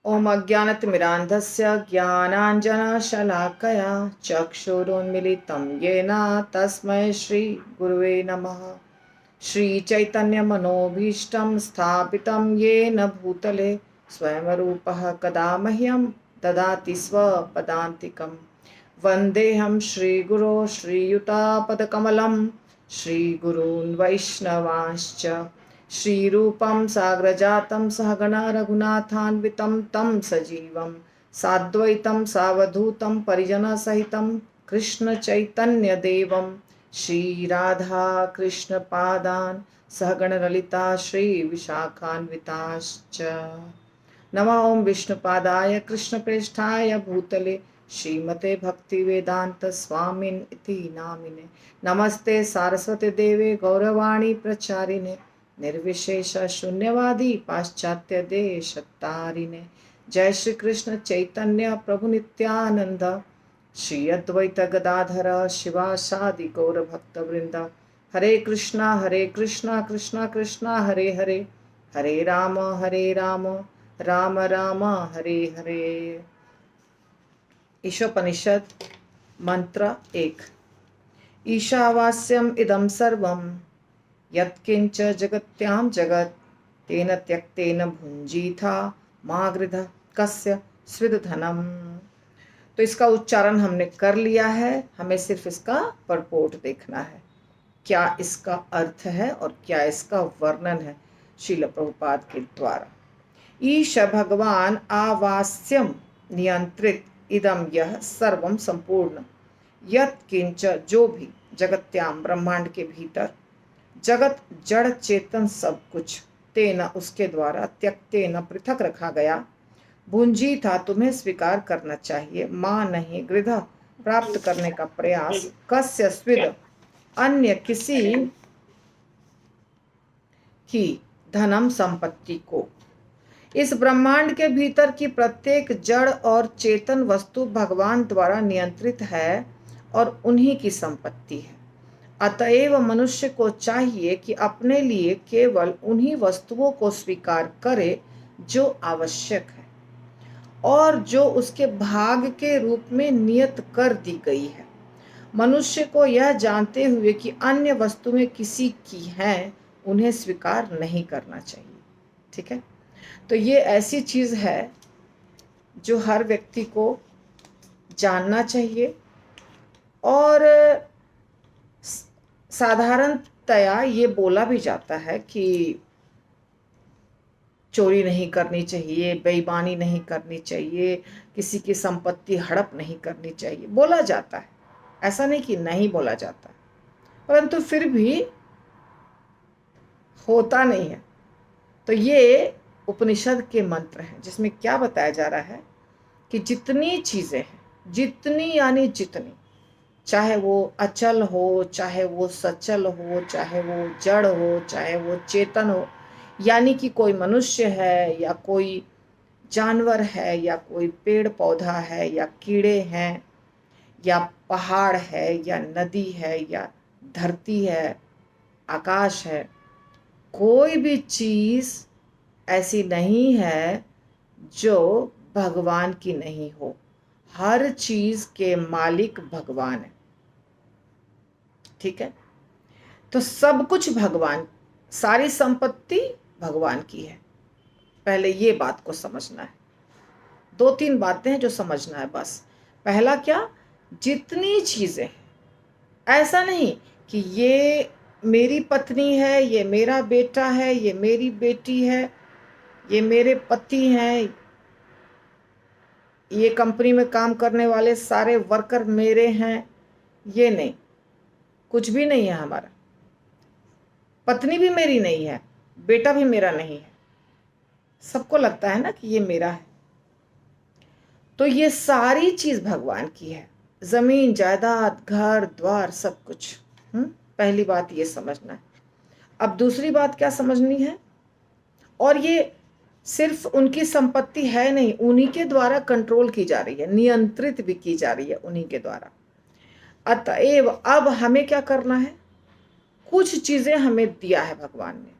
ओम अज्ञानतिमिरान्धस्य ज्ञानाञ्जनशलाकया चक्षुरुन्मिलितं येन तस्मै श्रीगुरुवे नमः। श्रीचैतन्यमनोभीष्टं स्थापितं येन भूतले स्वयं रूपः कदा मह्यं ददाति स्वपदान्तिकं। वन्देऽहं श्रीगुरो श्रीयुतापदकमलं श्रीगुरून् वैष्णवांश्च श्रीरूपं साग्रजातं सहगण रघुनाथान्वितं तं सजीवं साद्वैतं सावधूतं परिजनसहितं कृष्णचैतन्यदेवं श्रीराधा कृष्णपादान् सहगण ललिता श्रीविशाखान्विताश्च। नमः ओं विष्णुपादाय कृष्णप्रेष्ठाय भूतले श्रीमते भक्तिवेदांत स्वामिन् इति नामिने। नमस्ते सारस्वती देवे गौरवाणी प्रचारिणे निर्विशेष शून्यवादी पाश्चात्य देशतारिणे। जय श्री कृष्ण चैतन्य प्रभु नित्यानंद श्री अद्वैत गदाधर शिवासादि गौर भक्त वृंद। हरे कृष्णा कृष्णा कृष्णा हरे हरे, हरे राम राम राम हरे हरे। ईशोपनिषद मंत्र 1। ईशावास्यम इदं सर्वं यत्किंच जगत्यां जगत् तेन त्यक्तेन भुंजीथा मा गृधः कस्य स्विदधनम्। तो इसका उच्चारण हमने कर लिया है, हमें सिर्फ इसका परपोर्ट देखना है, क्या इसका अर्थ है और क्या इसका वर्णन है श्रील प्रभुपाद के द्वारा। ईश भगवान आवास्यम नियंत्रित इदम यह सर्वम संपूर्ण यत किंच जो भी जगत्याम ब्रह्मांड के भीतर जगत जड़ चेतन सब कुछ तेना उसके द्वारा त्यक्तेन पृथक रखा गया भुंजी था तुम्हें स्वीकार करना चाहिए मां नहीं गृध प्राप्त करने का प्रयास कस्य स्विद अन्य किसी की धनम संपत्ति को। इस ब्रह्मांड के भीतर की प्रत्येक जड़ और चेतन वस्तु भगवान द्वारा नियंत्रित है और उन्हीं की संपत्ति है। अतएव मनुष्य को चाहिए कि अपने लिए केवल उन्हीं वस्तुओं को स्वीकार करे जो आवश्यक है और जो उसके भाग के रूप में नियत कर दी गई है। मनुष्य को यह जानते हुए कि अन्य वस्तुएं किसी की हैं, उन्हें स्वीकार नहीं करना चाहिए। ठीक है, तो ये ऐसी चीज़ है जो हर व्यक्ति को जानना चाहिए और साधारणतया ये बोला भी जाता है कि चोरी नहीं करनी चाहिए, बेईमानी नहीं करनी चाहिए, किसी की संपत्ति हड़प नहीं करनी चाहिए, बोला जाता है। ऐसा नहीं कि नहीं बोला जाता, परंतु फिर भी होता नहीं है। तो ये उपनिषद के मंत्र हैं जिसमें क्या बताया जा रहा है कि जितनी चीज़ें हैं, जितनी यानी जितनी, चाहे वो अचल हो, चाहे वो सचल हो, चाहे वो जड़ हो, चाहे वो चेतन हो, यानी कि कोई मनुष्य है या कोई जानवर है या कोई पेड़ पौधा है या कीड़े हैं या पहाड़ है या नदी है या धरती है, आकाश है, कोई भी चीज़ ऐसी नहीं है जो भगवान की नहीं हो। हर चीज़ के मालिक भगवान है। ठीक है, तो सब कुछ भगवान, सारी संपत्ति भगवान की है। पहले ये बात को समझना है। 2-3 बातें हैं जो समझना है बस। पहला क्या, जितनी चीज़ें, ऐसा नहीं कि ये मेरी पत्नी है, ये मेरा बेटा है, ये मेरी बेटी है, ये मेरे पति हैं, ये कंपनी में काम करने वाले सारे वर्कर मेरे हैं, ये नहीं, कुछ भी नहीं है हमारा। पत्नी भी मेरी नहीं है, बेटा भी मेरा नहीं है। सबको लगता है ना कि ये मेरा है। तो ये सारी चीज़ भगवान की है, ज़मीन जायदाद घर द्वार सब कुछ। पहली बात ये समझना है। अब दूसरी बात क्या समझनी है, और ये सिर्फ उनकी संपत्ति है नहीं, उन्हीं के द्वारा कंट्रोल की जा रही है, नियंत्रित भी की जा रही है उन्हीं के द्वारा। अतएव अब हमें क्या करना है, कुछ चीज़ें हमें दिया है भगवान ने,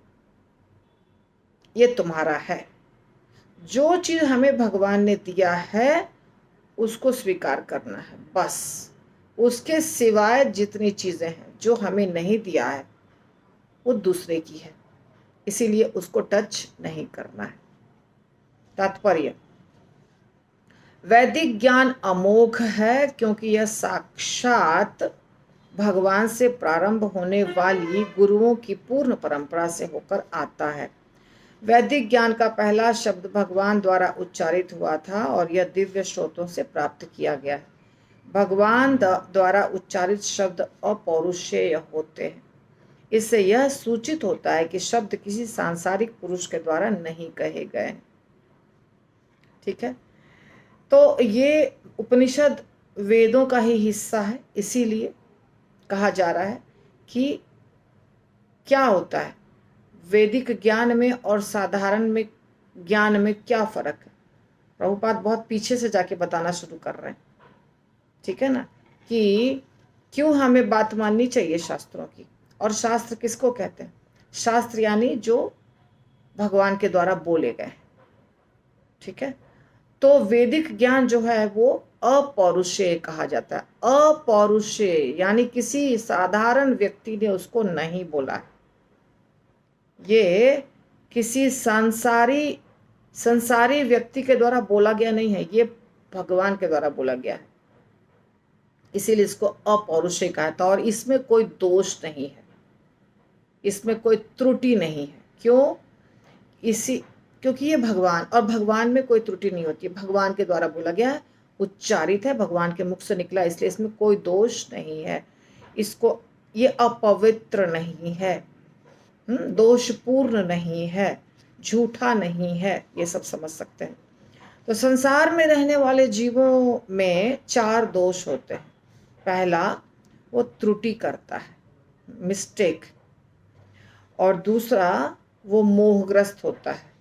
ये तुम्हारा है। जो चीज हमें भगवान ने दिया है उसको स्वीकार करना है बस। उसके सिवाय जितनी चीजें हैं जो हमें नहीं दिया है वो दूसरे की है, इसीलिए उसको टच नहीं करना है। तात्पर्य, वैदिक ज्ञान अमोघ है क्योंकि यह साक्षात भगवान से प्रारंभ होने वाली गुरुओं की पूर्ण परंपरा से होकर आता है। वैदिक ज्ञान का पहला शब्द भगवान द्वारा उच्चारित हुआ था और यह दिव्य स्रोतों से प्राप्त किया गया है। भगवान द्वारा उच्चारित शब्द अपौरुषेय होते हैं। इससे यह सूचित होता है कि शब्द किसी सांसारिक पुरुष के द्वारा नहीं कहे गए। ठीक है, तो ये उपनिषद वेदों का ही हिस्सा है, इसीलिए कहा जा रहा है कि क्या होता है वैदिक ज्ञान में और साधारण में ज्ञान में क्या फर्क है। प्रभुपाद बहुत पीछे से जाके बताना शुरू कर रहे हैं, ठीक है ना, कि क्यों हमें बात माननी चाहिए शास्त्रों की। और शास्त्र किसको कहते हैं? शास्त्र यानी जो भगवान के द्वारा बोले गए। ठीक है, तो वैदिक ज्ञान जो है वो अपौरुषेय कहा जाता है। अपौरुषेय यानी किसी साधारण व्यक्ति ने उसको नहीं बोला है। ये किसी संसारी व्यक्ति के द्वारा बोला गया नहीं है, ये भगवान के द्वारा बोला गया है, इसीलिए इसको अपौरुषेय कहा था। और इसमें कोई दोष नहीं है, इसमें कोई त्रुटि नहीं है। क्यों? क्योंकि ये भगवान, और भगवान में कोई त्रुटि नहीं होती, भगवान के द्वारा बोला गया है, उच्चारित है, भगवान के मुख से निकला, इसलिए इसमें कोई दोष नहीं है। इसको ये अपवित्र नहीं है, दोषपूर्ण नहीं है, झूठा नहीं है, ये सब समझ सकते हैं। तो संसार में रहने वाले जीवों में 4 दोष होते हैं। पहला, वो त्रुटि करता है, मिस्टेक। और दूसरा, वो मोहग्रस्त होता है।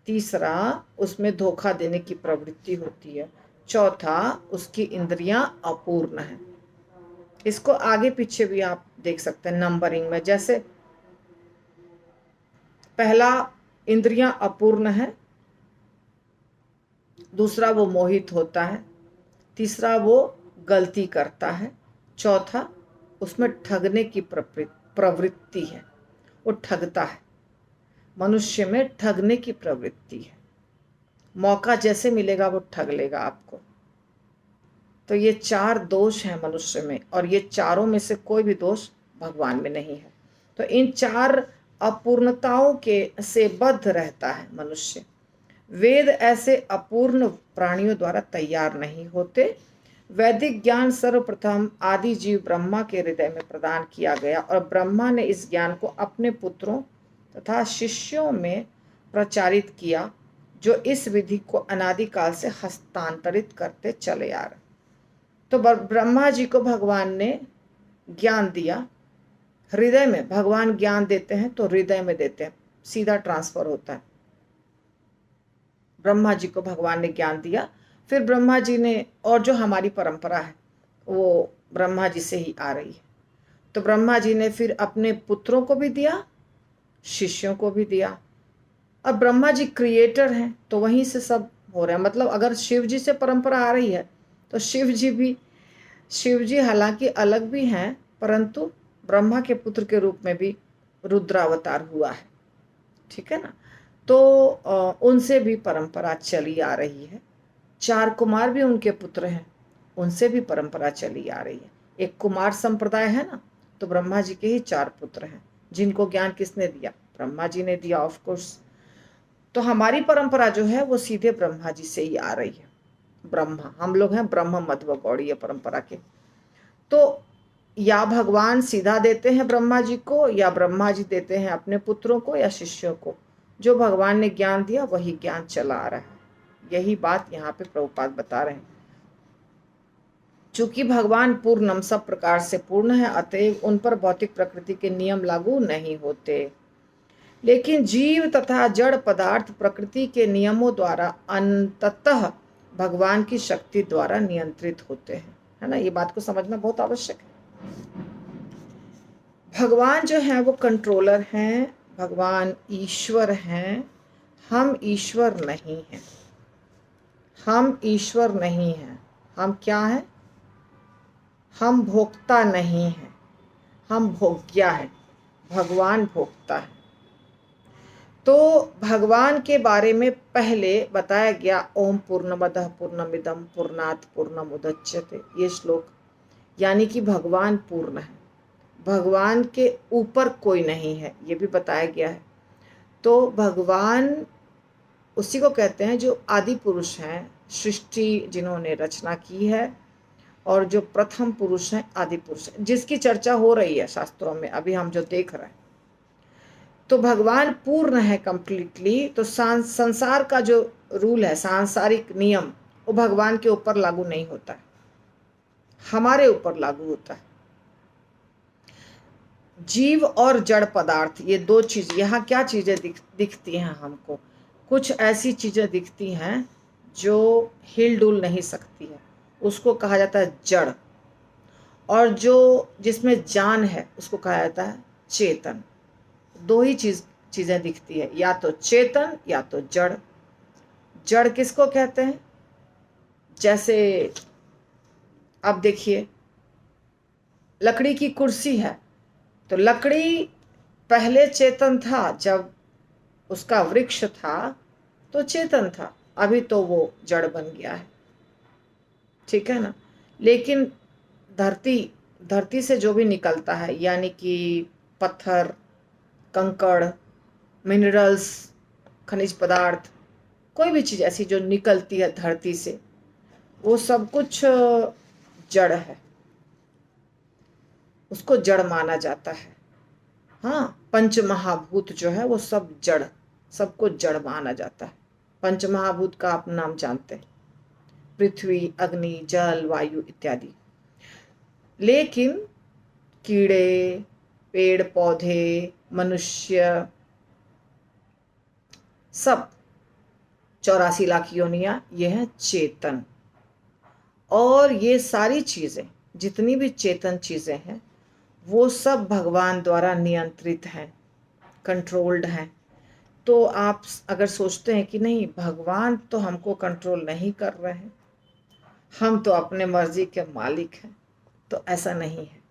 तीसरा, उसमें धोखा देने की प्रवृत्ति होती है। चौथा, उसकी इंद्रियां अपूर्ण हैं। इसको आगे पीछे भी आप देख सकते हैं नंबरिंग में, जैसे पहला इंद्रियां अपूर्ण है, दूसरा वो मोहित होता है, तीसरा वो गलती करता है, चौथा उसमें ठगने की प्रवृत्ति है, वो ठगता है। मनुष्य में ठगने की प्रवृत्ति है, मौका जैसे मिलेगा वो ठग लेगा आपको। तो ये 4 दोष हैं मनुष्य में, और ये चारों में से कोई भी दोष भगवान में नहीं है। तो इन 4 अपूर्णताओं के से बद्ध रहता है मनुष्य। वेद ऐसे अपूर्ण प्राणियों द्वारा तैयार नहीं होते। वैदिक ज्ञान सर्वप्रथम आदि जीव ब्रह्मा के हृदय में प्रदान किया गया, और ब्रह्मा ने इस ज्ञान को अपने पुत्रों तथा शिष्यों में प्रचारित किया, जो इस विधि को अनादिकाल से हस्तांतरित करते चले आ रहे। तो ब्रह्मा जी को भगवान ने ज्ञान दिया हृदय में। भगवान ज्ञान देते हैं तो हृदय में देते हैं, सीधा ट्रांसफर होता है। ब्रह्मा जी को भगवान ने ज्ञान दिया, फिर ब्रह्मा जी ने, और जो हमारी परंपरा है वो ब्रह्मा जी से ही आ रही है, तो ब्रह्मा जी ने फिर अपने पुत्रों को भी दिया, शिष्यों को भी दिया। अब ब्रह्मा जी क्रिएटर हैं तो वहीं से सब हो रहा है। मतलब अगर शिव जी से परंपरा आ रही है तो शिव जी हालांकि अलग भी हैं, परंतु ब्रह्मा के पुत्र के रूप में भी रुद्रावतार हुआ है। ठीक है ना, तो उनसे भी परंपरा चली आ रही है। 4 कुमार भी उनके पुत्र हैं, उनसे भी परंपरा चली आ रही है। एक कुमार संप्रदाय है ना, तो ब्रह्मा जी के ही 4 पुत्र हैं, जिनको ज्ञान किसने दिया? ब्रह्मा जी ने दिया, ऑफ कोर्स। तो हमारी परंपरा जो है वो सीधे ब्रह्मा जी से ही आ रही है। ब्रह्मा, हम लोग हैं ब्रह्म मध्व गौड़ीय परंपरा के। तो या भगवान सीधा देते हैं ब्रह्मा जी को, या ब्रह्मा जी देते हैं अपने पुत्रों को या शिष्यों को। जो भगवान ने ज्ञान दिया वही ज्ञान चला आ रहा है। यही बात यहाँ पे प्रभुपाद बता रहे हैं। चूंकि भगवान पूर्णम सब प्रकार से पूर्ण है, अतएव उन पर भौतिक प्रकृति के नियम लागू नहीं होते। लेकिन जीव तथा जड़ पदार्थ प्रकृति के नियमों द्वारा अंततः भगवान की शक्ति द्वारा नियंत्रित होते हैं, है ना। ये बात को समझना बहुत आवश्यक है। भगवान जो है वो कंट्रोलर हैं, भगवान ईश्वर हैं, हम ईश्वर नहीं हैं। हम ईश्वर नहीं हैं। हम क्या हैं? हम भोक्ता नहीं हैं, हम भोग्या है। भगवान भोक्ता है। तो भगवान के बारे में पहले बताया गया, ओम पूर्णमदः पूर्णमिदं पूर्णात् पूर्णमुदच्यते, ये श्लोक, यानी कि भगवान पूर्ण है, भगवान के ऊपर कोई नहीं है, ये भी बताया गया है। तो भगवान उसी को कहते हैं जो आदि पुरुष हैं, सृष्टि जिन्होंने रचना की है, और जो प्रथम पुरुष हैं, आदि पुरुष हैं, जिसकी चर्चा हो रही है शास्त्रों में, अभी हम जो देख रहे हैं। तो भगवान पूर्ण है कंप्लीटली। तो संसार का जो रूल है, सांसारिक नियम, वो भगवान के ऊपर लागू नहीं होता है, हमारे ऊपर लागू होता है। जीव और जड़ पदार्थ, ये दो चीज, यहाँ क्या चीजें दिखती हैं हमको? कुछ ऐसी चीजें दिखती हैं जो हिल डुल नहीं सकती है, उसको कहा जाता है जड़। और जो जिसमें जान है उसको कहा जाता है चेतन। दो ही चीजें दिखती है, या तो चेतन या तो जड़। जड़ किसको कहते हैं? जैसे अब देखिए, लकड़ी की कुर्सी है, तो लकड़ी पहले चेतन था, जब उसका वृक्ष था तो चेतन था, अभी तो वो जड़ बन गया है, ठीक है ना। लेकिन धरती धरती से जो भी निकलता है, यानी कि पत्थर, कंकड़, मिनरल्स, खनिज पदार्थ, कोई भी चीज़ ऐसी जो निकलती है धरती से, वो सब कुछ जड़ है, उसको जड़ माना जाता है। हाँ, पंच महाभूत जो है वो सब जड़, सबको जड़ माना जाता है। पंच महाभूत का आप नाम जानते हैं, पृथ्वी, अग्नि, जल, वायु इत्यादि। लेकिन कीड़े, पेड़ पौधे, मनुष्य, सब 84 लाख योनियां, ये है चेतन। और ये सारी चीजें, जितनी भी चेतन चीजें हैं, वो सब भगवान द्वारा नियंत्रित हैं, कंट्रोल्ड हैं। तो आप अगर सोचते हैं कि नहीं, भगवान तो हमको कंट्रोल नहीं कर रहे हैं, हम तो अपने मर्जी के मालिक हैं, तो ऐसा नहीं है।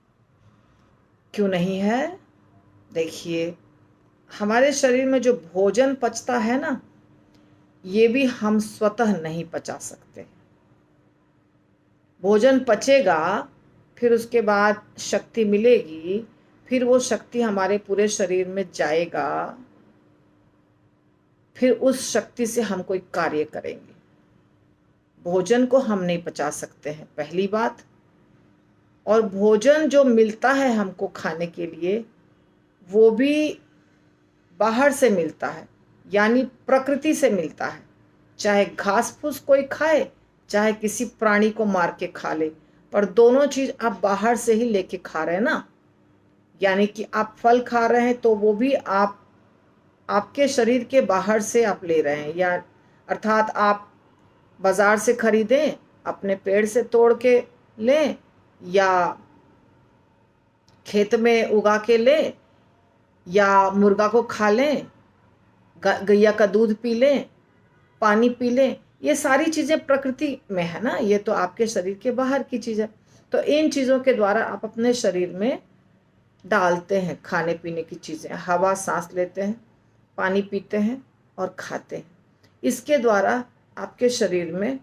क्यों नहीं है? देखिए, हमारे शरीर में जो भोजन पचता है ना, ये भी हम स्वतः नहीं पचा सकते। भोजन पचेगा, फिर उसके बाद शक्ति मिलेगी, फिर वो शक्ति हमारे पूरे शरीर में जाएगा, फिर उस शक्ति से हम कोई कार्य करेंगे। भोजन को हम नहीं पचा सकते हैं, पहली बात। और भोजन जो मिलता है हमको खाने के लिए, वो भी बाहर से मिलता है, यानी प्रकृति से मिलता है। चाहे घास फूस कोई खाए, चाहे किसी प्राणी को मार के खा ले, पर दोनों चीज आप बाहर से ही लेके खा रहे हैं ना। यानी कि आप फल खा रहे हैं तो वो भी आपके शरीर के बाहर से आप ले रहे हैं, या अर्थात आप बाजार से खरीदें, अपने पेड़ से तोड़ के लें, या खेत में उगा के लें, या मुर्गा को खा लें, गैया का दूध पी लें, पानी पी लें, ये सारी चीज़ें प्रकृति में है ना, ये तो आपके शरीर के बाहर की चीज़ है। तो इन चीज़ों के द्वारा आप अपने शरीर में डालते हैं खाने पीने की चीज़ें, हवा सांस लेते हैं, पानी पीते हैं और खाते हैं। इसके द्वारा आपके शरीर में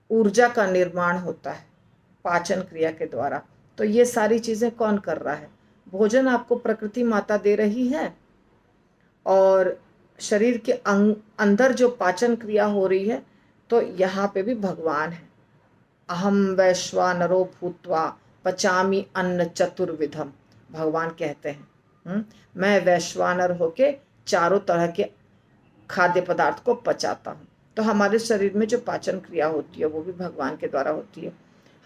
ऊर्जा का निर्माण होता है, पाचन क्रिया के द्वारा। तो ये सारी चीज़ें कौन कर रहा है? भोजन आपको प्रकृति माता दे रही है, और शरीर के अंदर जो पाचन क्रिया हो रही है, तो यहाँ पे भी भगवान है। अहम वैश्वानरो भूत्वा पचामी अन्न चतुर्विधम, भगवान कहते हैं। मैं वैश्वानर होके चारों तरह के खाद्य पदार्थ को पचाता हूँ। तो हमारे शरीर में जो पाचन क्रिया होती है वो भी भगवान के द्वारा होती है।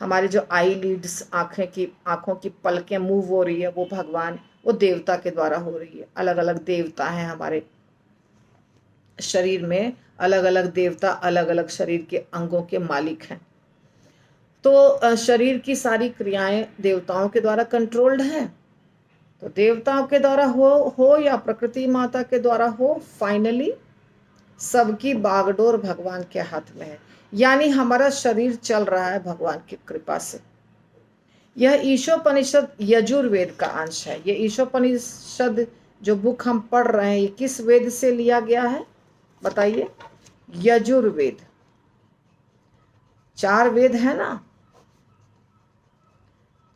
हमारी जो आई लीड्स, आँखों की पलकें मूव हो रही है, वो भगवान, वो देवता के द्वारा हो रही है। अलग अलग देवता हैं हमारे शरीर में, अलग अलग देवता अलग अलग शरीर के अंगों के मालिक हैं। तो शरीर की सारी क्रियाएं देवताओं के द्वारा कंट्रोल्ड हैं। तो देवताओं के द्वारा हो या प्रकृति माता के द्वारा हो, फाइनली सबकी बागडोर भगवान के हाथ में है, यानी हमारा शरीर चल रहा है भगवान की कृपा से। यह ईशोपनिषद यजुर्वेद का अंश है। ये ईशोपनिषद जो बुक हम पढ़ रहे हैं, ये किस वेद से लिया गया है बताइए? यजुर्वेद। 4 वेद है ना,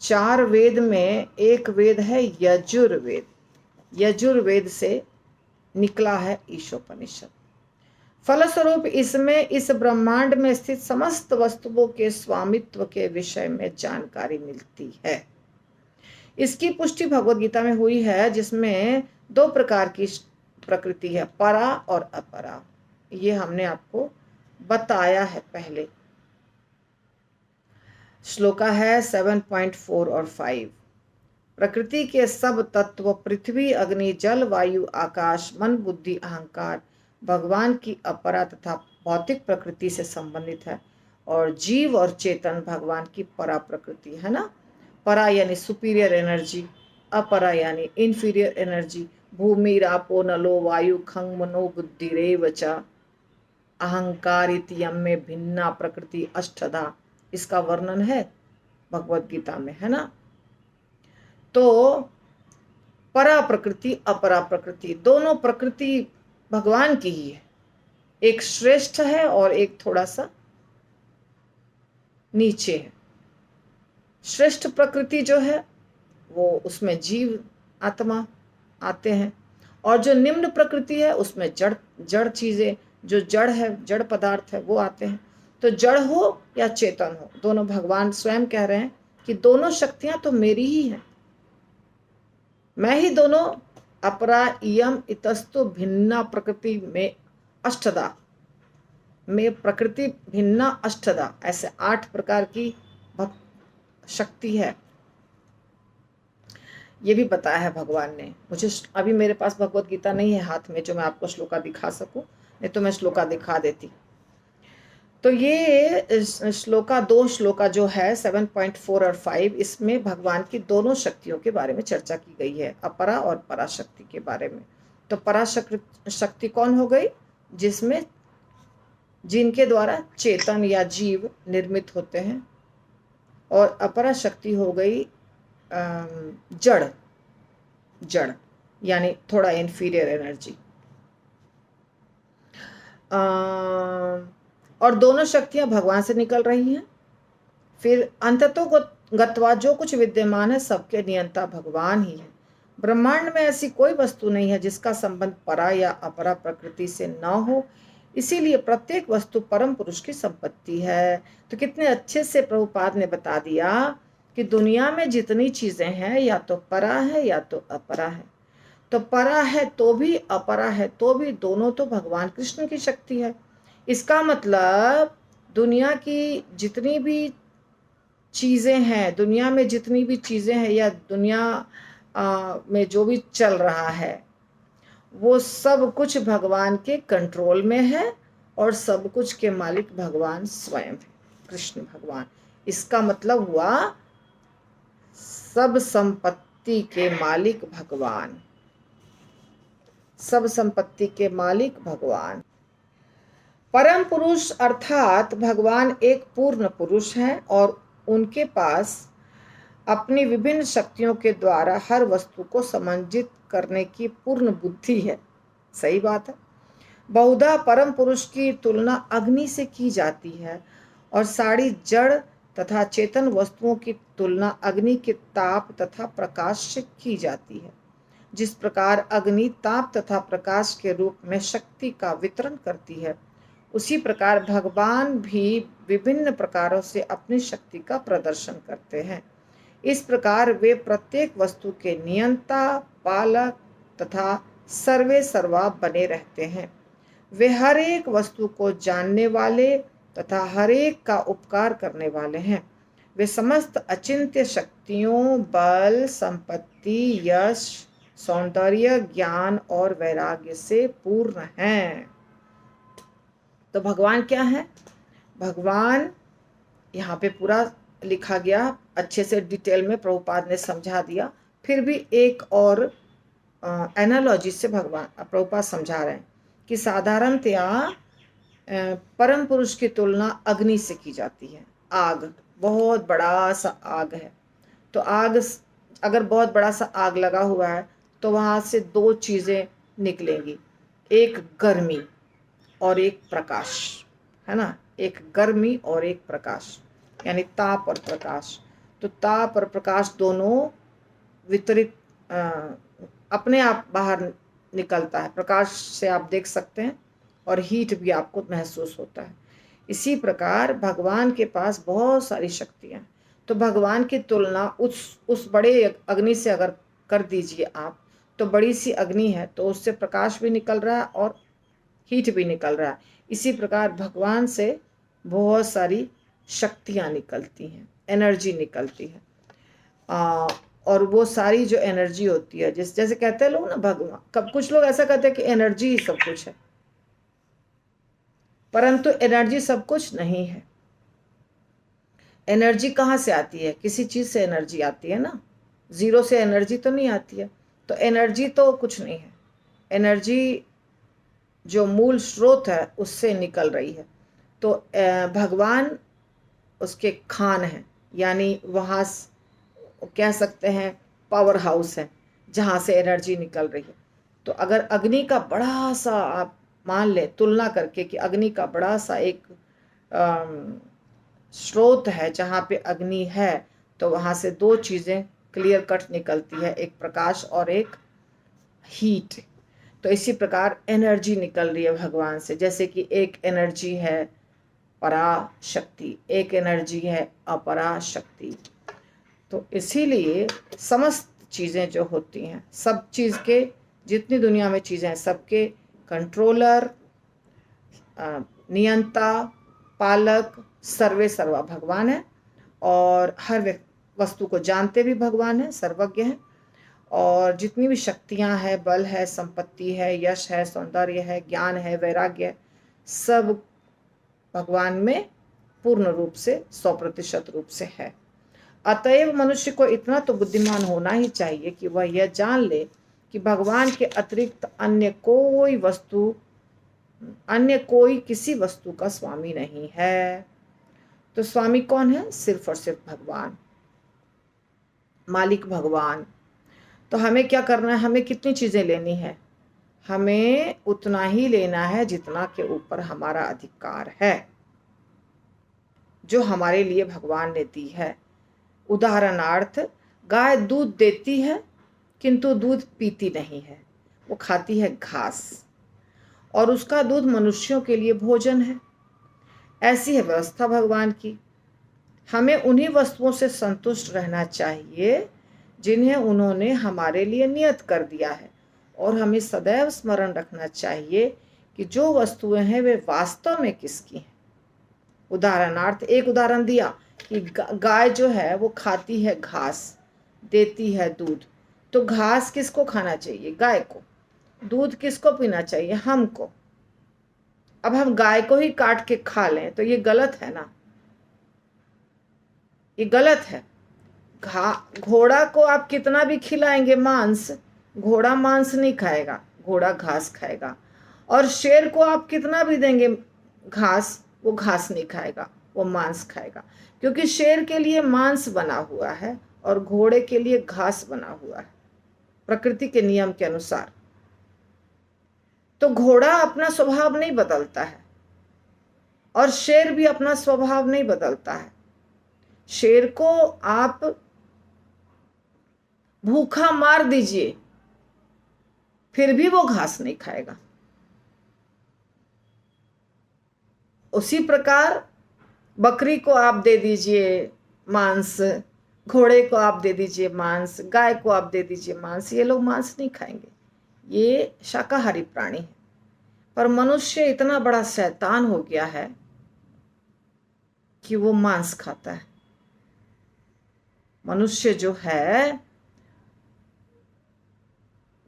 4 वेद में एक वेद है यजुर्वेद। यजुर्वेद से निकला है ईशोपनिषद। फलस्वरूप इसमें इस ब्रह्मांड में स्थित समस्त वस्तुओं के स्वामित्व के विषय में जानकारी मिलती है। इसकी पुष्टि भगवद गीता में हुई है, जिसमें 2 प्रकार की प्रकृति है, परा और अपरा। ये हमने आपको बताया है पहले। श्लोका है 7.4 और 5। प्रकृति के सब तत्व पृथ्वी, अग्नि, जल, वायु, आकाश, मन, बुद्धि, अहंकार भगवान की अपरा तथा भौतिक प्रकृति से संबंधित है, और जीव और चेतन भगवान की परा प्रकृति है ना। परा यानी सुपीरियर एनर्जी, अपरा यानी इंफीरियर एनर्जी। भूमि रापो नलो वायु खंग मनो बुद्धि रेव च अहंकार इत्यम में भिन्ना प्रकृति अष्टधा। इसका वर्णन है भगवद गीता में, है ना। तो परा प्रकृति अपरा प्रकृति दोनों प्रकृति भगवान की ही है। एक श्रेष्ठ है और एक थोड़ा सा नीचे है। श्रेष्ठ प्रकृति जो है वो उसमें जीव आत्मा आते हैं, और जो निम्न प्रकृति है उसमें जड़ चीजें, जो जड़ है, जड़ पदार्थ है, वो आते हैं। तो जड़ हो या चेतन हो, दोनों भगवान स्वयं कह रहे हैं कि दोनों शक्तियां तो मेरी ही हैं। मैं ही दोनों अपरा इयम इतस्तु भिन्ना प्रकृति में अष्टदा, में प्रकृति भिन्ना अष्टदा, ऐसे 8 प्रकार की शक्ति है। ये भी बताया है भगवान ने। मुझे अभी मेरे पास भगवत गीता नहीं है हाथ में जो मैं आपको श्लोका दिखा सकूं, नहीं तो मैं श्लोका दिखा देती। तो ये श्लोका 2 श्लोका जो है 7.4 और 5, इसमें भगवान की दोनों शक्तियों के बारे में चर्चा की गई है, अपरा और पराशक्ति के बारे में। तो पराशक्ति कौन हो गई? जिसमें जिनके द्वारा चेतन या जीव निर्मित होते हैं, और अपरा शक्ति हो गई जड़ यानी थोड़ा इंफीरियर एनर्जी। और दोनों शक्तियां भगवान से निकल रही हैं। फिर अंततो गत्वा जो कुछ विद्यमान है सबके नियंता भगवान ही है। ब्रह्मांड में ऐसी कोई वस्तु नहीं है जिसका संबंध परा या अपरा प्रकृति से न हो, इसीलिए प्रत्येक वस्तु परम पुरुष की संपत्ति है। तो कितने अच्छे से प्रभुपाद ने बता दिया कि दुनिया में जितनी चीजें हैं या तो परा है या तो अपरा है। तो परा है तो भी अपरा है तो भी, दोनों तो भगवान कृष्ण की शक्ति है। इसका मतलब दुनिया की जितनी भी चीजें हैं, दुनिया में जितनी भी चीजें हैं या दुनिया में जो भी चल रहा है, वो सब कुछ भगवान के कंट्रोल में है, और सब कुछ के मालिक भगवान स्वयं है, कृष्ण भगवान। इसका मतलब हुआ सब संपत्ति के मालिक भगवान, सब संपत्ति के मालिक भगवान। परम पुरुष अर्थात भगवान एक पूर्ण पुरुष हैं, और उनके पास अपनी विभिन्न शक्तियों के द्वारा हर वस्तु को समन्वित करने की पूर्ण बुद्धि है। सही बात है। बहुधा परम पुरुष की तुलना अग्नि से की जाती है, और सारी जड़ तथा चेतन वस्तुओं की तुलना अग्नि के ताप तथा प्रकाश से की जाती है। जिस प्रकार अग्नि ताप तथा प्रकाश के रूप में शक्ति का वितरण करती है, उसी प्रकार भगवान भी विभिन्न प्रकारों से अपनी शक्ति का प्रदर्शन करते हैं। इस प्रकार वे प्रत्येक वस्तु के नियंता, पालक तथा सर्वे सर्वा बने रहते हैं। वे हर एक वस्तु को जानने वाले तथा हर एक का उपकार करने वाले हैं। वे समस्त अचिंत्य शक्तियों, बल, संपत्ति, यश, सौंदर्य, ज्ञान और वैराग्य से पूर्ण हैं। तो भगवान क्या है? भगवान यहाँ पे पूरा लिखा गया, अच्छे से डिटेल में प्रभुपाद ने समझा दिया। फिर भी एक और एनालॉजी से भगवान प्रभुपाद समझा रहे हैं कि साधारणतया परम पुरुष की तुलना अग्नि से की जाती है। आग, बहुत बड़ा सा आग है, तो आग अगर बहुत बड़ा सा आग लगा हुआ है तो वहाँ से दो चीज़ें निकलेंगी, एक गर्मी और एक प्रकाश, है ना। एक गर्मी और एक प्रकाश, यानी ताप और प्रकाश। तो ताप और प्रकाश दोनों वितरित अपने आप बाहर निकलता है। प्रकाश से आप देख सकते हैं और हीट भी आपको महसूस होता है। इसी प्रकार भगवान के पास बहुत सारी शक्तियाँ हैं। तो भगवान की तुलना उस बड़े अग्नि से अगर कर दीजिए आप, तो बड़ी सी अग्नि है तो उससे प्रकाश भी निकल रहा है और हीट भी निकल रहा है। इसी प्रकार भगवान से बहुत सारी शक्तियाँ निकलती हैं, एनर्जी निकलती है। और वो सारी जो एनर्जी होती है, जैसे कहते हैं लोग ना, भगवान, कब कुछ लोग ऐसा कहते हैं कि एनर्जी ही सब कुछ है, परंतु एनर्जी सब कुछ नहीं है। एनर्जी कहाँ से आती है? किसी चीज़ से एनर्जी आती है ना, ज़ीरो से एनर्जी तो नहीं आती है। तो एनर्जी तो कुछ नहीं है, एनर्जी जो मूल स्रोत है उससे निकल रही है। तो भगवान उसके खान हैं, यानी वहाँ कह सकते हैं पावर हाउस है जहाँ से एनर्जी निकल रही है। तो अगर अग्नि का बड़ा सा आप मान लें, तुलना करके कि अग्नि का बड़ा सा एक स्रोत है जहाँ पे अग्नि है, तो वहाँ से दो चीज़ें क्लियर कट निकलती है, एक प्रकाश और एक हीट। तो इसी प्रकार एनर्जी निकल रही है भगवान से। जैसे कि एक एनर्जी है पराशक्ति, एक एनर्जी है अपराशक्ति। तो इसीलिए समस्त चीज़ें जो होती हैं, सब चीज़ के, जितनी दुनिया में चीज़ें हैं, सबके कंट्रोलर, नियंता, पालक, सर्वे सर्वा भगवान है। और हर वस्तु को जानते भी भगवान है, सर्वज्ञ हैं। और जितनी भी शक्तियाँ हैं, बल है, संपत्ति है, यश है, सौंदर्य है, ज्ञान है, वैराग्य है, सब भगवान में पूर्ण रूप से 100% रूप से है। अतएव मनुष्य को इतना तो बुद्धिमान होना ही चाहिए कि वह यह जान ले कि भगवान के अतिरिक्त अन्य कोई किसी वस्तु का स्वामी नहीं है। तो स्वामी कौन है? सिर्फ और सिर्फ भगवान, मालिक भगवान। तो हमें क्या करना है? हमें कितनी चीज़ें लेनी है? हमें उतना ही लेना है जितना के ऊपर हमारा अधिकार है, जो हमारे लिए भगवान ने दी है। उदाहरणार्थ, गाय दूध देती है किंतु दूध पीती नहीं है, वो खाती है घास, और उसका दूध मनुष्यों के लिए भोजन है। ऐसी है व्यवस्था भगवान की। हमें उन्हीं वस्तुओं से संतुष्ट रहना चाहिए जिन्हें उन्होंने हमारे लिए नियत कर दिया है, और हमें सदैव स्मरण रखना चाहिए कि जो वस्तुएं हैं वे वास्तव में किसकी हैं। उदाहरणार्थ, एक उदाहरण दिया कि गाय जो है वो खाती है घास, देती है दूध। तो घास किसको खाना चाहिए? गाय को। दूध किसको पीना चाहिए? हमको। अब हम गाय को ही काट के खा लें तो ये गलत है ना, ये गलत है। घोड़ा को आप कितना भी खिलाएंगे मांस, घोड़ा मांस नहीं खाएगा, घोड़ा घास खाएगा। और शेर को आप कितना भी देंगे घास, वो घास नहीं खाएगा, वो मांस खाएगा। क्योंकि शेर के लिए मांस बना हुआ है और घोड़े के लिए घास बना हुआ है, प्रकृति के नियम के अनुसार। तो घोड़ा अपना स्वभाव नहीं बदलता है और शेर भी अपना स्वभाव नहीं बदलता है। शेर को आप भूखा मार दीजिए फिर भी वो घास नहीं खाएगा। उसी प्रकार बकरी को आप दे दीजिए मांस, घोड़े को आप दे दीजिए मांस, गाय को आप दे दीजिए मांस, ये लोग मांस नहीं खाएंगे, ये शाकाहारी प्राणी है। पर मनुष्य इतना बड़ा शैतान हो गया है कि वो मांस खाता है। मनुष्य जो है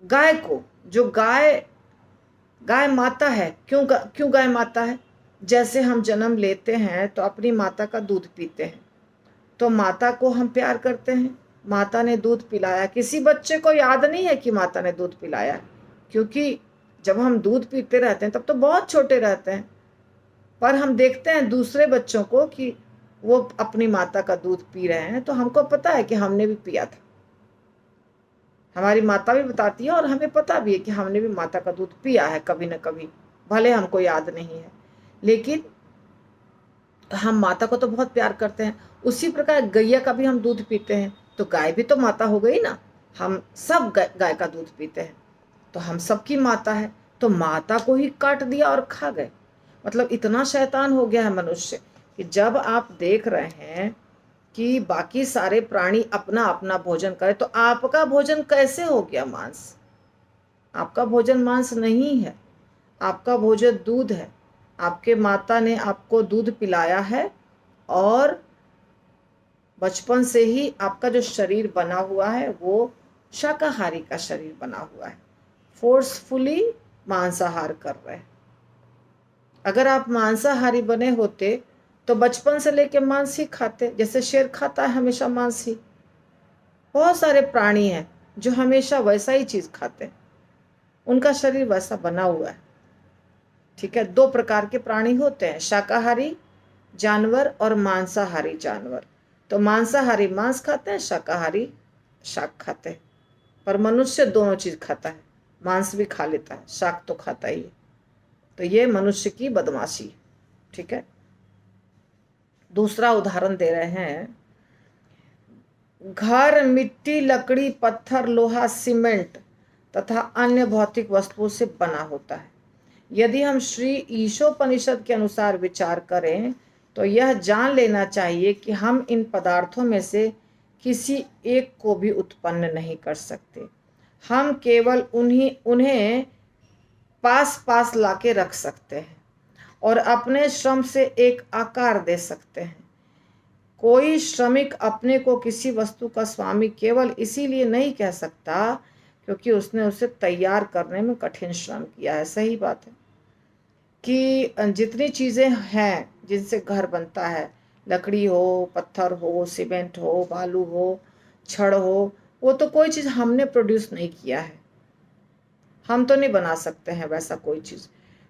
गाय को, जो गाय माता है, क्यों गाय माता है? जैसे हम जन्म लेते हैं तो अपनी माता का दूध पीते हैं, तो माता को हम प्यार करते हैं, माता ने दूध पिलाया। किसी बच्चे को याद नहीं है कि माता ने दूध पिलाया, क्योंकि जब हम दूध पीते रहते हैं तब तो बहुत छोटे रहते हैं, पर हम देखते हैं दूसरे बच्चों को कि वो अपनी माता का दूध पी रहे हैं, तो हमको पता है कि हमने भी पिया था। हमारी माता भी बताती है और हमें पता भी है कि हमने भी माता का दूध पिया है कभी न कभी, भले हमको याद नहीं है, लेकिन हम माता को तो बहुत प्यार करते हैं। उसी प्रकार गैया का भी हम दूध पीते हैं, तो गाय भी तो माता हो गई ना। हम सब गाय का दूध पीते हैं, तो हम सबकी माता है। तो माता को ही काट दिया और खा गए। मतलब इतना शैतान हो गया है मनुष्य कि जब आप देख रहे हैं कि बाकी सारे प्राणी अपना अपना भोजन करें, तो आपका भोजन कैसे हो गया मांस? आपका भोजन मांस नहीं है, आपका भोजन दूध है। आपके माता ने आपको दूध पिलाया है और बचपन से ही आपका जो शरीर बना हुआ है वो शाकाहारी का शरीर बना हुआ है। फोर्सफुली मांसाहार कर रहे हैं। अगर आप मांसाहारी बने होते तो बचपन से लेके मांस ही खाते, जैसे शेर खाता है हमेशा मांस ही। बहुत सारे प्राणी हैं जो हमेशा वैसा ही चीज खाते हैं, उनका शरीर वैसा बना हुआ है। ठीक है, दो प्रकार के प्राणी होते हैं, शाकाहारी जानवर और मांसाहारी जानवर। तो मांसाहारी मांस खाते हैं, शाकाहारी शाक खाते हैं। पर मनुष्य दोनों चीज खाता है, मांस भी खा लेता है, शाक तो खाता ही है। तो ये मनुष्य की बदमाशी है। ठीक है, दूसरा उदाहरण दे रहे हैं। घर मिट्टी, लकड़ी, पत्थर, लोहा, सीमेंट तथा अन्य भौतिक वस्तुओं से बना होता है। यदि हम श्री ईशोपनिषद के अनुसार विचार करें तो यह जान लेना चाहिए कि हम इन पदार्थों में से किसी एक को भी उत्पन्न नहीं कर सकते। हम केवल उन्हें पास पास लाके रख सकते हैं और अपने श्रम से एक आकार दे सकते हैं। कोई श्रमिक अपने को किसी वस्तु का स्वामी केवल इसीलिए नहीं कह सकता क्योंकि उसने उसे तैयार करने में कठिन श्रम किया है। सही बात है कि जितनी चीज़ें हैं जिनसे घर बनता है, लकड़ी हो, पत्थर हो, सीमेंट हो, बालू हो, छड़ हो, वो तो कोई चीज़ हमने प्रोड्यूस नहीं किया है। हम तो नहीं बना सकते हैं वैसा कोई चीज़,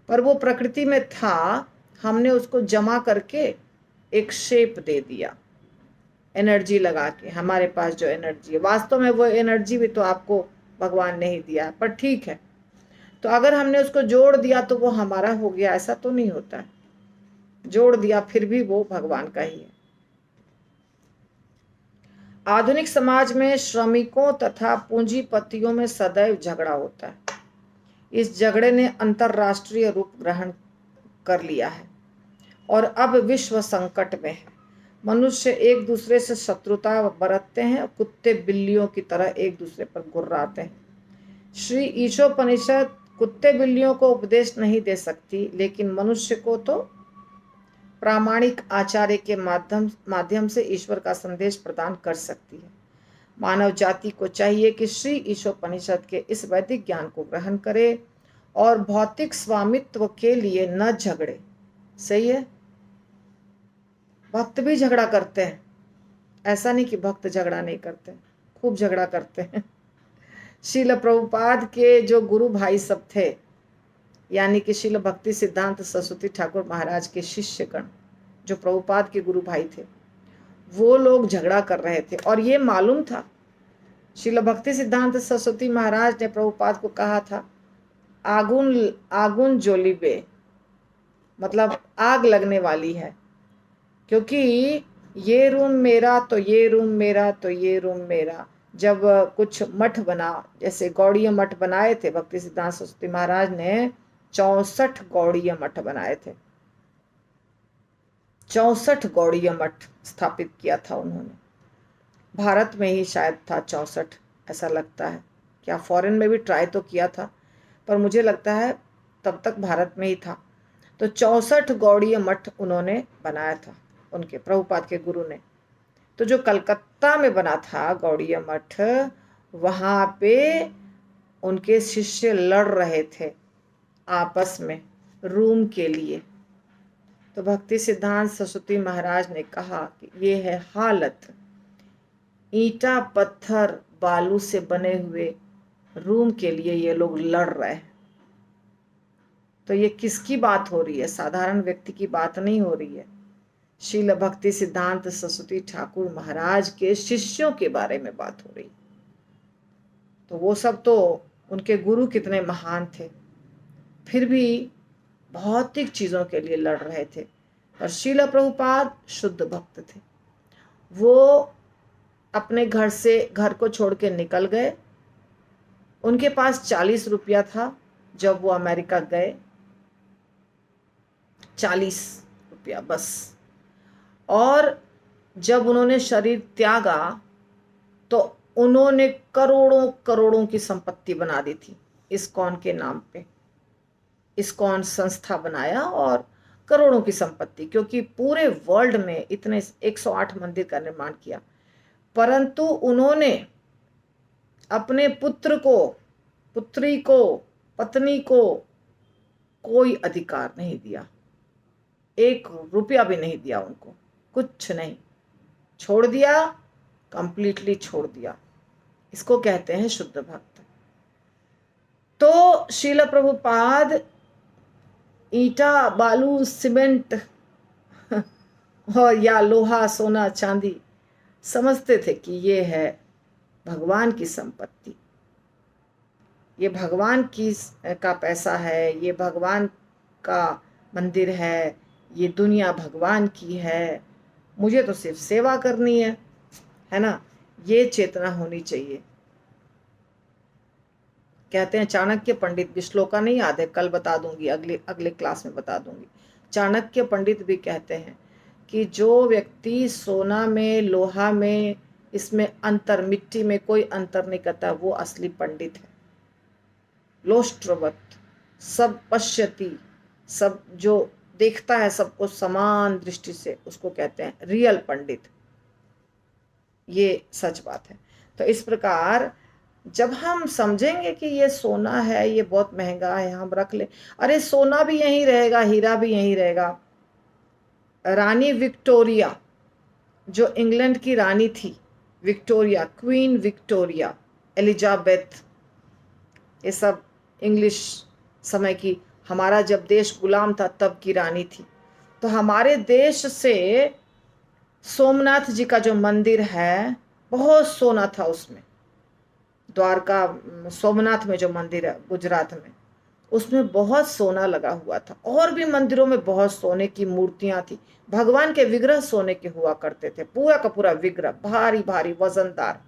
पर वो प्रकृति में था, हमने उसको जमा करके एक शेप दे दिया, एनर्जी लगा के। हमारे पास जो एनर्जी है, वास्तव में वो एनर्जी भी तो आपको भगवान ने ही दिया है, पर ठीक है। तो अगर हमने उसको जोड़ दिया तो वो हमारा हो गया, ऐसा तो नहीं होता है। जोड़ दिया फिर भी वो भगवान का ही है। आधुनिक समाज में श्रमिकों तथा पूंजीपतियों में सदैव झगड़ा होता है। इस झगड़े ने अंतरराष्ट्रीय रूप ग्रहण कर लिया है और अब विश्व संकट में है। मनुष्य एक दूसरे से शत्रुता बरतते हैं, कुत्ते बिल्लियों की तरह एक दूसरे पर गुर्राते हैं। श्री ईशोपनिषद कुत्ते बिल्लियों को उपदेश नहीं दे सकती, लेकिन मनुष्य को तो प्रामाणिक आचार्य के माध्यम से ईश्वर का संदेश प्रदान कर सकती है। मानव जाति को चाहिए कि श्री ईशोपनिषद के इस वैदिक ज्ञान को ग्रहण करे और भौतिक स्वामित्व के लिए न झगड़े। सही है, भक्त भी झगड़ा करते हैं, ऐसा नहीं कि भक्त झगड़ा नहीं करते, खूब झगड़ा करते हैं। श्रील प्रभुपाद के जो गुरु भाई सब थे, यानी कि श्रील भक्ति सिद्धांत सरस्वती ठाकुर महाराज के शिष्यगण जो प्रभुपाद के गुरु भाई थे, वो लोग झगड़ा कर रहे थे और ये मालूम था। श्रील भक्ति सिद्धांत सरस्वती महाराज ने प्रभुपाद को कहा था, आगुन आगुन जोलिबे, मतलब आग लगने वाली है, क्योंकि ये रूम मेरा तो ये रूम मेरा तो ये रूम मेरा। जब कुछ मठ बना, जैसे गौड़ीय मठ बनाए थे भक्ति सिद्धांत सरस्वती महाराज ने, 64 गौड़ीय मठ बनाए थे। 64 गौड़ीय मठ स्थापित किया था उन्होंने। भारत में ही शायद था 64, ऐसा लगता है। क्या फॉरेन में भी ट्राई तो किया था, पर मुझे लगता है तब तक भारत में ही था। तो 64 गौड़ीय मठ उन्होंने बनाया था, उनके प्रभुपाद के गुरु ने। तो जो कलकत्ता में बना था गौड़ीय मठ, वहाँ पे उनके शिष्य लड़ रहे थे आपस में रूम के लिए। तो भक्ति सिद्धांत सरस्वती महाराज ने कहा कि ये है हालत, ईंटा पत्थर बालू से बने हुए रूम के लिए ये लोग लड़ रहे हैं। तो ये किसकी बात हो रही है? साधारण व्यक्ति की बात नहीं हो रही है। शील भक्ति सिद्धांत सरस्वती ठाकुर महाराज के शिष्यों के बारे में बात हो रही। तो वो सब तो उनके गुरु कितने महान थे, फिर भी भौतिक चीजों के लिए लड़ रहे थे। और शील प्रभुपाद शुद्ध भक्त थे। वो अपने घर को छोड़ के निकल गए। उनके पास 40 रुपया था जब वो अमेरिका गए, 40 रुपया बस। और जब उन्होंने शरीर त्यागा तो उन्होंने करोड़ों करोड़ों की संपत्ति बना दी थी इस्कॉन के नाम पे। इस्कॉन संस्था बनाया और करोड़ों की संपत्ति, क्योंकि पूरे वर्ल्ड में इतने 108 मंदिर का निर्माण किया। परंतु उन्होंने अपने पुत्र को, पुत्री को, पत्नी को कोई अधिकार नहीं दिया, 1 रुपया भी नहीं दिया उनको, कुछ नहीं, छोड़ दिया, कंप्लीटली छोड़ दिया। इसको कहते हैं शुद्ध भक्त। तो शील प्रभुपाद ईटा, बालू, सीमेंट और या लोहा, सोना, चांदी समझते थे कि ये है भगवान की संपत्ति, ये भगवान की का पैसा है, ये भगवान का मंदिर है, ये दुनिया भगवान की है, मुझे तो सिर्फ सेवा करनी है ना। ये चेतना होनी चाहिए। कहते हैं चाणक्य पंडित भी, श्लोका नहीं याद है, कल बता दूंगी, अगले क्लास में बता दूंगी। चाणक्य पंडित भी कहते हैं कि जो व्यक्ति सोना में, लोहा में, इसमें अंतर, मिट्टी में कोई अंतर नहीं करता, वो असली पंडित है। लोष्ट्रवत सब पश्यति, सब जो देखता है सबको समान दृष्टि से, उसको कहते हैं रियल पंडित। ये सच बात है। तो इस प्रकार जब हम समझेंगे कि ये सोना है, ये बहुत महंगा है, हम रख ले, अरे सोना भी यहीं रहेगा, हीरा भी यहीं रहेगा। रानी विक्टोरिया, जो इंग्लैंड की रानी थी, विक्टोरिया, क्वीन विक्टोरिया, एलिजाबेथ, ये सब इंग्लिश समय की, हमारा जब देश गुलाम था तब की रानी थी। तो हमारे देश से सोमनाथ जी का जो मंदिर है, बहुत सोना था उसमें। द्वारका सोमनाथ में जो मंदिर है गुजरात में, उसमें बहुत सोना लगा हुआ था। और भी मंदिरों में बहुत सोने की मूर्तियां थी। भगवान के विग्रह सोने के हुआ करते थे, पूरा का पूरा विग्रह, भारी भारी वजनदार।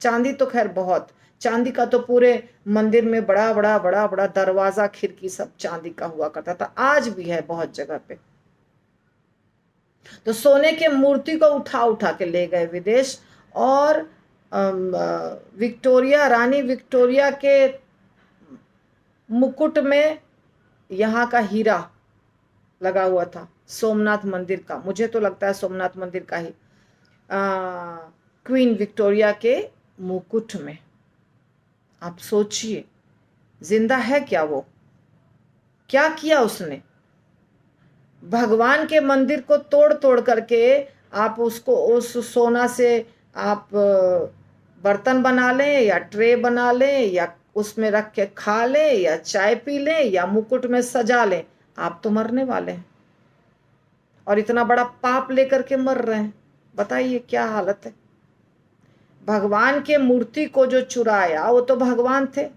चांदी तो खैर बहुत, चांदी का तो पूरे मंदिर में बड़ा बड़ा बड़ा बड़ा दरवाजा, खिड़की सब चांदी का हुआ करता था, आज भी है बहुत जगह पे। तो सोने के मूर्ति को उठा उठा के ले गए विदेश। और विक्टोरिया, रानी विक्टोरिया के मुकुट में यहाँ का हीरा लगा हुआ था, सोमनाथ मंदिर का। मुझे तो लगता है सोमनाथ मंदिर का ही, क्वीन विक्टोरिया के मुकुट में। आप सोचिए, जिंदा है क्या वो? क्या किया उसने? भगवान के मंदिर को तोड़ तोड़ करके आप उसको, उस सोना से आप बर्तन बना लें, या ट्रे बना लें, या उसमें रख के खा लें, या चाय पी लें, या मुकुट में सजा लें, आप तो मरने वाले हैं। और इतना बड़ा पाप लेकर के मर रहे हैं, बताइए क्या हालत है। भगवान के मूर्ति को जो चुराया, वो तो भगवान थे,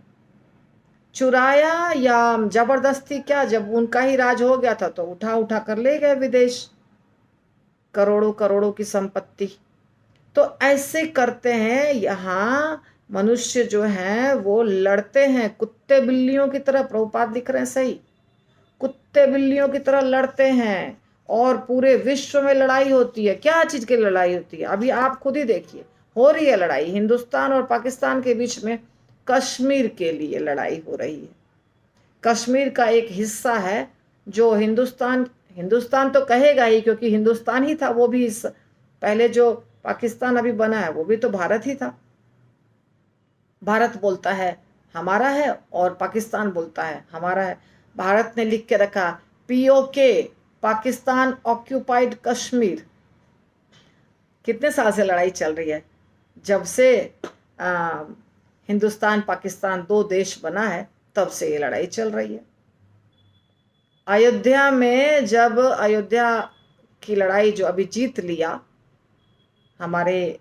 चुराया या जबरदस्ती क्या, जब उनका ही राज हो गया था तो उठा उठा कर ले गए विदेश, करोड़ों करोड़ों की संपत्ति। तो ऐसे करते हैं। यहाँ मनुष्य जो है वो लड़ते हैं कुत्ते बिल्लियों की तरह, प्रभुपाद लिख रहे हैं सही, कुत्ते बिल्लियों की तरह लड़ते हैं। और पूरे विश्व में लड़ाई होती है। क्या चीज की लड़ाई होती है? अभी आप खुद ही देखिए, हो रही है लड़ाई हिंदुस्तान और पाकिस्तान के बीच में। कश्मीर के लिए लड़ाई हो रही है। कश्मीर का एक हिस्सा है जो हिंदुस्तान तो कहेगा ही, क्योंकि हिंदुस्तान ही था वो भी। पहले जो पाकिस्तान अभी बना है वो भी तो भारत ही था। भारत बोलता है हमारा है और पाकिस्तान बोलता है हमारा है। भारत ने लिख के रखा POK, पाकिस्तान ऑक्यूपाइड कश्मीर। कितने साल से लड़ाई चल रही है? जब से हिंदुस्तान पाकिस्तान 2 देश बना है, तब से ये लड़ाई चल रही है। अयोध्या में जब अयोध्या की लड़ाई जो अभी जीत लिया, हमारे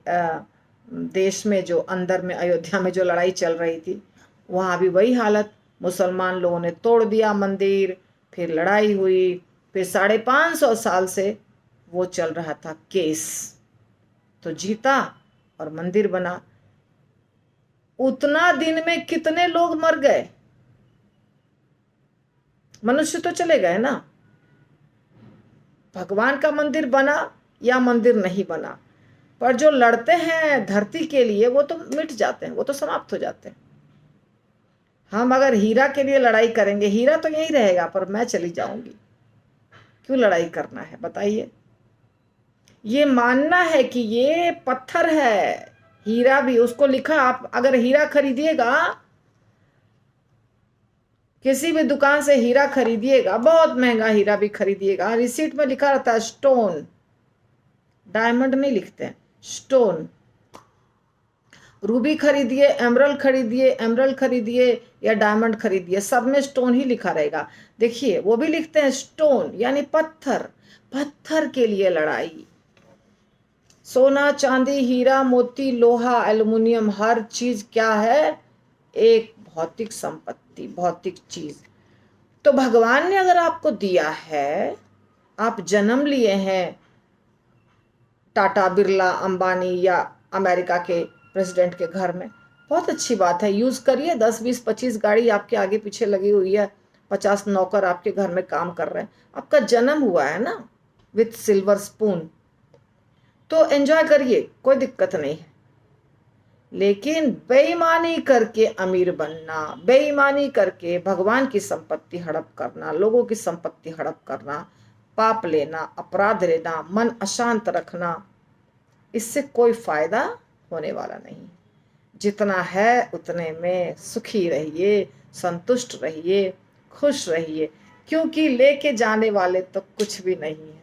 देश में जो अंदर में अयोध्या में जो लड़ाई चल रही थी, वहाँ भी वही हालत, मुसलमान लोगों ने तोड़ दिया मंदिर, फिर लड़ाई हुई, फिर 550 साल से वो चल रहा था केस, तो जीता और मंदिर बना। उतना दिन में कितने लोग मर गए, मनुष्य तो चले गए ना। भगवान का मंदिर बना या मंदिर नहीं बना, पर जो लड़ते हैं धरती के लिए वो तो मिट जाते हैं, वो तो समाप्त हो जाते हैं। हम अगर हीरा के लिए लड़ाई करेंगे, हीरा तो यहीं रहेगा पर मैं चली जाऊंगी, क्यों लड़ाई करना है बताइए। ये मानना है कि ये पत्थर है, हीरा भी उसको लिखा, आप अगर हीरा खरीदिएगा, किसी भी दुकान से हीरा खरीदिएगा, बहुत महंगा हीरा भी खरीदिएगा, रिसीट में लिखा रहता है स्टोन, डायमंड नहीं लिखते हैं, स्टोन। रूबी खरीदिए, एमरल्ड खरीदिए या डायमंड खरीदिए, सब में स्टोन ही लिखा रहेगा। देखिए वो भी लिखते हैं स्टोन, यानी पत्थर, पत्थर के लिए लड़ाई। सोना, चांदी, हीरा, मोती, लोहा, एल्युमिनियम, हर चीज क्या है, एक भौतिक संपत्ति, भौतिक चीज। तो भगवान ने अगर आपको दिया है, आप जन्म लिए हैं टाटा, बिरला, अंबानी या अमेरिका के प्रेसिडेंट के घर में, बहुत अच्छी बात है, यूज करिए। 10, 20, 25 गाड़ी आपके आगे पीछे लगी हुई है, 50 नौकर आपके घर में काम कर रहे हैं, आपका जन्म हुआ है ना विथ सिल्वर स्पून, तो एंजॉय करिए, कोई दिक्कत नहीं है। लेकिन बेईमानी करके अमीर बनना, बेईमानी करके भगवान की संपत्ति हड़प करना, लोगों की संपत्ति हड़प करना, पाप लेना, अपराध लेना, मन अशांत रखना, इससे कोई फायदा होने वाला नहीं। जितना है उतने में सुखी रहिए, संतुष्ट रहिए, खुश रहिए, क्योंकि लेके जाने वाले तो कुछ भी नहीं है।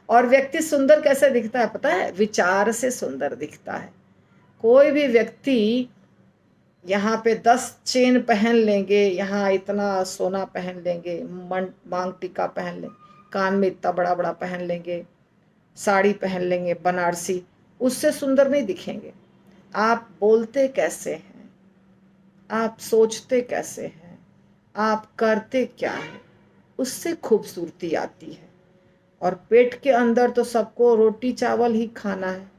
और व्यक्ति सुंदर कैसे दिखता है पता है, विचार से सुंदर दिखता है। कोई भी व्यक्ति यहाँ पे 10 चेन पहन लेंगे, यहाँ इतना सोना पहन लेंगे, मांग टीका पहन लेंगे, कान में इतना बड़ा बड़ा पहन लेंगे, साड़ी पहन लेंगे बनारसी, उससे सुंदर नहीं दिखेंगे। आप बोलते कैसे हैं, आप सोचते कैसे हैं, आप करते क्या है, उससे खूबसूरती आती है। और पेट के अंदर तो सबको रोटी चावल ही खाना है,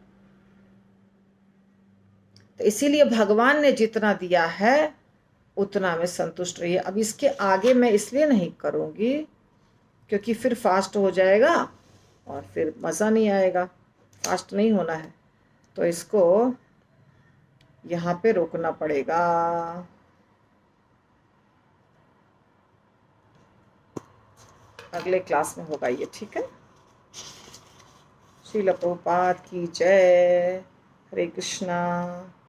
तो इसीलिए भगवान ने जितना दिया है उतना में संतुष्ट रहिए। अब इसके आगे मैं इसलिए नहीं करूँगी क्योंकि फिर फास्ट हो जाएगा और फिर मज़ा नहीं आएगा, फास्ट नहीं होना है, तो इसको यहाँ पे रोकना पड़ेगा। अगले क्लास में होगा ये, ठीक है। श्रील प्रभुपाद की जय। हरे कृष्णा।